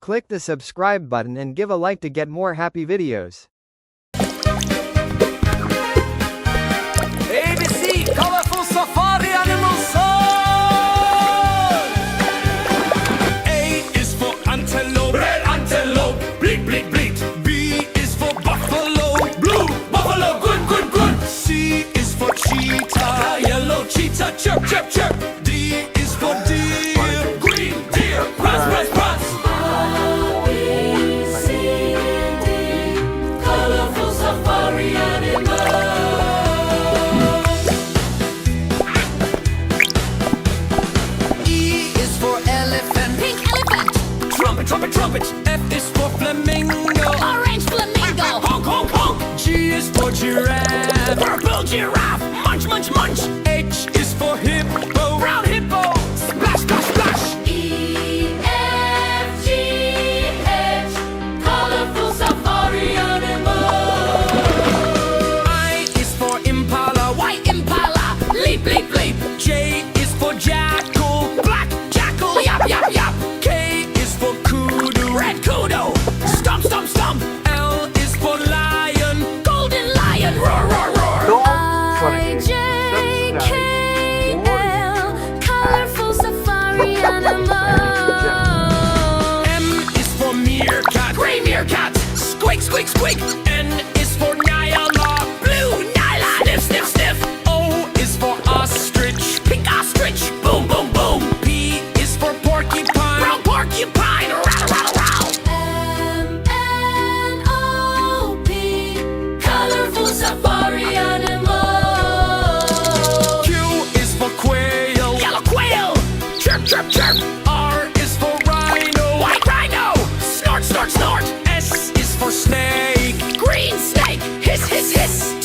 Click the subscribe button and give a like to get more happy videos. ABC, colorful safari animal song. A is for antelope, red antelope, bleat, bleat, bleat. B is for buffalo, blue buffalo, good, good, good. C is for cheetah, yellow cheetah, chirp, chirp, chirp. D is for deer, green deer, prance, prance, prance. A, B, C, D, colorful safari animal. Trumpet, trumpet. F is for flamingo. Orange flamingo. Honk, honk, honk. G is for giraffe. Purple giraffe. Munch, munch, munch. H is for hippo. Brown hippo. Splash, splash, splash. E, F, G, H, colorful safari animal. I is for impala. White impala. Leap, leap, leap. J is for jackal. Black jackal. Yap, yap, yap. Red kudu, stomp, stomp, stomp. L is for lion, Golden lion. roar, roar, roar. I, J, K, L, colorful safari animal. M is for meerkat, Gray meerkat. squeak, squeak, squeak. N is for nyala, Blue nyla. sniff, sniff, sniff. O is for ostrich, Pink ostrich. Boom, boom, boom. P is for porcupine, Brown porcupine. Rattle, rattle, rattle. M, N, O, P, colorful safari animal. Q is for quail, Yellow quail. Chirp, chirp, chirp. R is for rhino, White rhino. Snort, snort, snort. S is for snake, Green snake. Hiss, hiss, hiss.